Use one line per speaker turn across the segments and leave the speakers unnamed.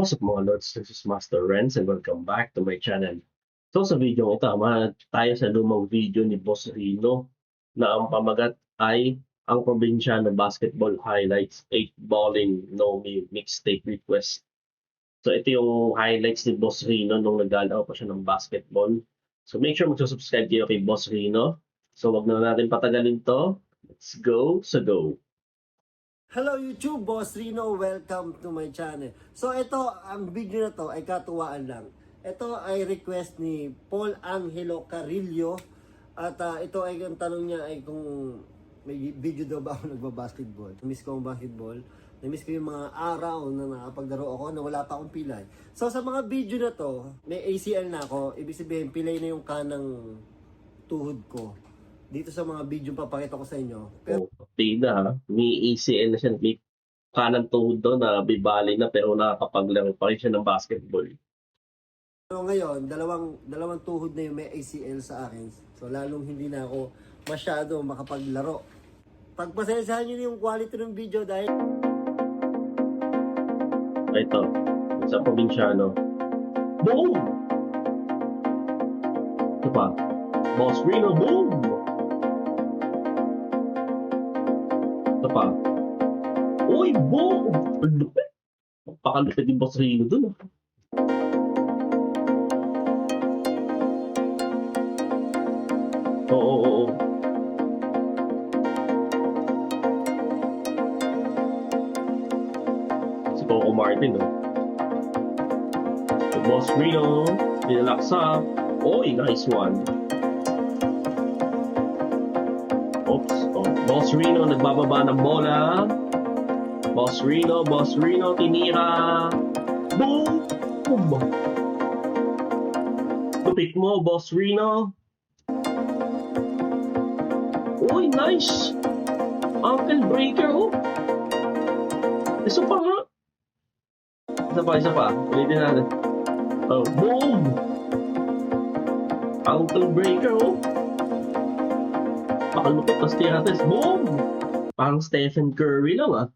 What's up mga Lords, this is Master Renz and welcome back to my channel. So sa video ito, tayo sa lumang video ni Boss Rino na ang pamagat ay ang probinsyano basketball highlights 8 balling no mixtape request. So ito yung highlights ni Boss Rino nung naglalaro pa siya ng basketball. So make sure mag-subscribe kayo kay Boss Rino. So wag na natin patagalin to. Let's go sa go.
Hello YouTube, Boss Rino, welcome to my channel. So ito, ang video na to ay katuwaan lang. Ito ay request ni Paul Angelo Carillo. At ito ay ang tanong niya ay kung may video daw ba ako nagbabasketball. Namiss ko ang basketball. Namiss ko yung mga araw na nakapaglaro ako na wala pa akong pilay. So sa mga video na to, may ACL na ako. Ibig sabihin, pilay na yung kanang tuhod ko. Dito sa mga video papakita ko sa inyo. Pero
Tida, may ACL na siya, may kanang tuhod doon na bibali na pero nakakapaglaro pa rin siya ng basketball.
ngayon, dalawang tuhod na yung may ACL sa akin. So lalong hindi na ako masyado makapaglaro. Pagpasensahan nyo yung quality ng video dahil
Ito, sa probinsyano. Boom! Ito pa. Boss Rino, boom! Ito pa. Uy, boom! Lupit. Pakalupit yung Boss Rino dun. Oo. Si Coco Martin, no? So, Boss Rino, pinalaksa. Oy, nice one. Oops. Oh, Boss Rino, nagbababa ng bola. Boss Rino, tinira. Boom! Lupit mo, Boss Rino. Uy, nice! Ankle breaker, oh. Isa pa nga. Isa pa. Ulitin natin. Oh, boom! Ankle breaker, oh. Pakalupit, tas tirates. Boom! Parang Stephen Curry lang, ah.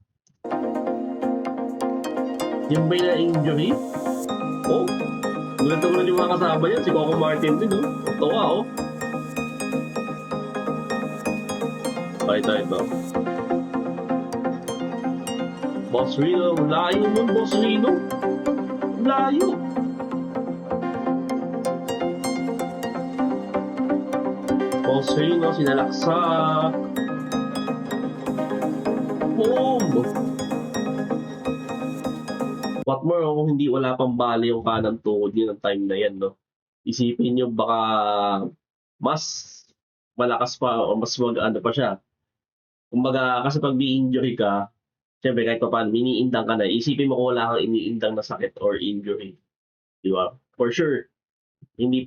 Yung ba yung injury? Oh! Gulat ko na yung mga kasama yan. Si Coco Martin din, oh. Tawa, oh. Ito. Boss Rino, layo nun, Boss Rino. Layo. Boss Rino, sinalaksak. Boom! What more kung hindi wala pang bali yung kanang tuhod niya ng time na yan, no? Isipin nyo baka mas malakas pa o mas mag-ano pa siya. Kumbaga, kasi pag may-injury ka, syempre kahit pa paano, iniindang ka na, isipin mo kung wala kang iniindang na sakit or injury. Di ba? For sure, hindi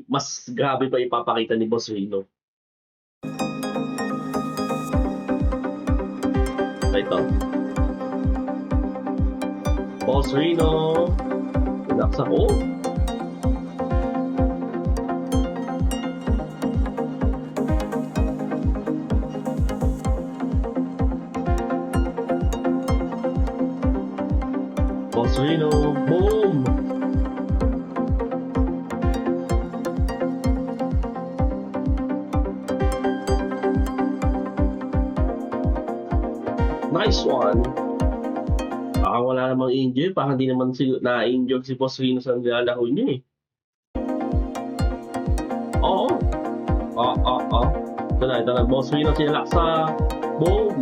mas grabe pa ipapakita ni Boss Rino. Ito. Boss Rino, pinaksa ko. Boss Rino, boom! Nice one! Baka wala namang injury, baka hindi naman na-injure si Boss Rino sa nilalaro niya, eh. Oo. Ito na. Boss Rino sinalaksa. Boom!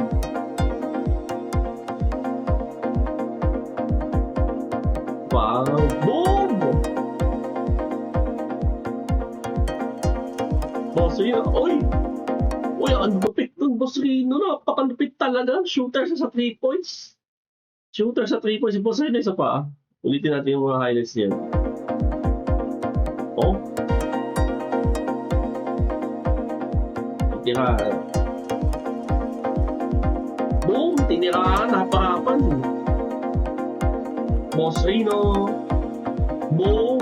Wow! Boom! Boss Rino, Uy, ang lupit nun, Boss Rino. Napakalupit talaga. Shooter siya sa 3 points. Si Boss Rino, isa pa. Ulitin natin yung mga highlights niya. Oh. Tinirahan. Boom! Tinirahan. Napakapan. Boss Rino. Boom!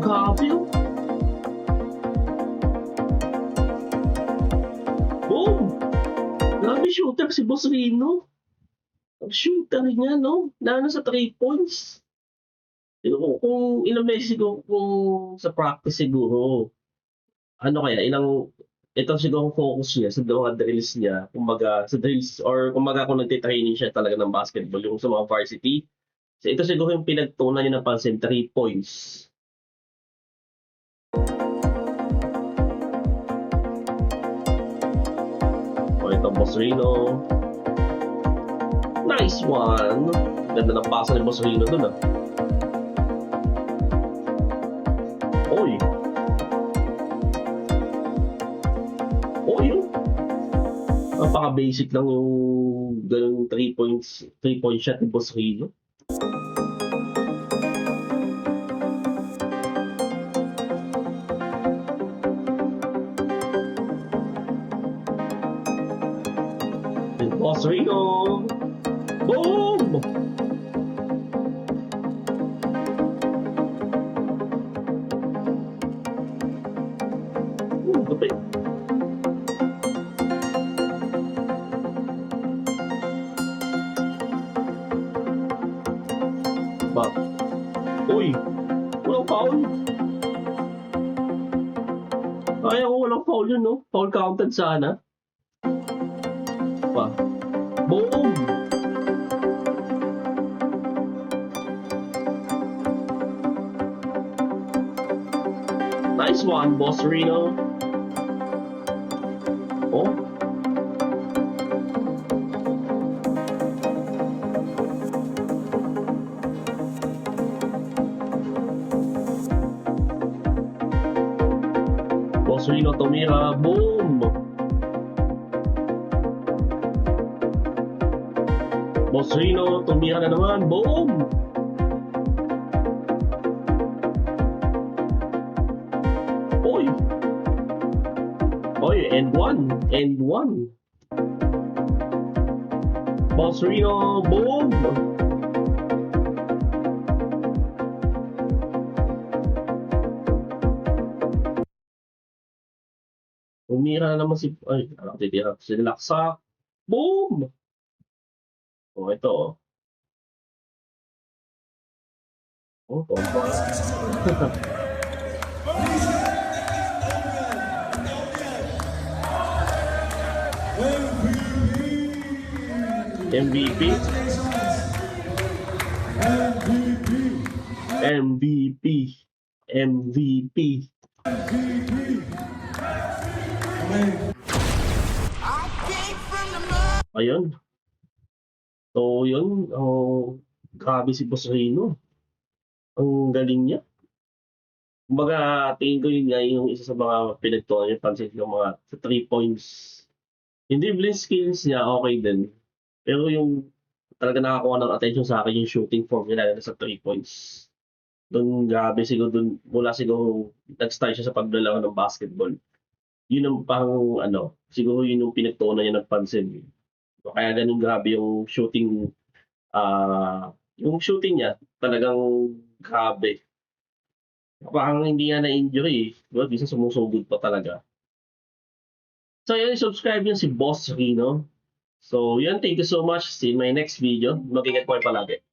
Grabe yun. Boom! Grabe shooter si Boss Rino. shooter niya, no? Lalo sa 3 points. Kung ilang beses siguro kung sa practice siguro, ano kaya, ito siguro ang focus niya sa mga drills niya, kumbaga sa drills or kumbaga kung nagtitraining siya talaga ng basketball, yung sa mga varsity. So ito siguro yung pinagtuunan niya ng pansin, 3 points. O ito, Boss Rino. Nice one! Ganda ng pasa ni Boss Rino dun, ah. Oy! Yun. Napaka-basic lang yung ganung 3-point shot ni Boss Rino. Boss Rino! Boom! Kapit. Ba? Uy! Walang foul! Kaya ko walang foul yun, no? Foul counted sana. Pa. Boom! Nice one, Boss Rino. Oh. Boss Rino tumira. Boom! Boss Rino tumira na naman. Boom! Oy, and one. Boss Rino, boom! Umira na naman titira. Sinilaksak. Boom! Oh, ito. Oh, tomba. MVP. Ayun. So, yun. Grabe si Boss Rino. Ang galing niya. Kumbaga, tingin ko yun nga yung isa sa mga pinagtuunan yung pansin ng mga sa 3 points. Yung dribbling skills niya, okay din. Pero yung talaga nakakuha ng attention sa akin yung shooting form niya lalo na sa 3 points. Doon grabe siguro mula siguro nag-start siya sa paglalaro ng basketball. Yun ang siguro yun yung pinagtuunan niya ng pansin. Kaya ganun grabe yung shooting niya talagang grabe. Parang hindi nga na-injury, diba? Bisa sumusugod pa talaga. So yun, subscribe yun si Boss Rino. So yun, thank you so much. See you in my next video. Mag-ingat po kayo palagi.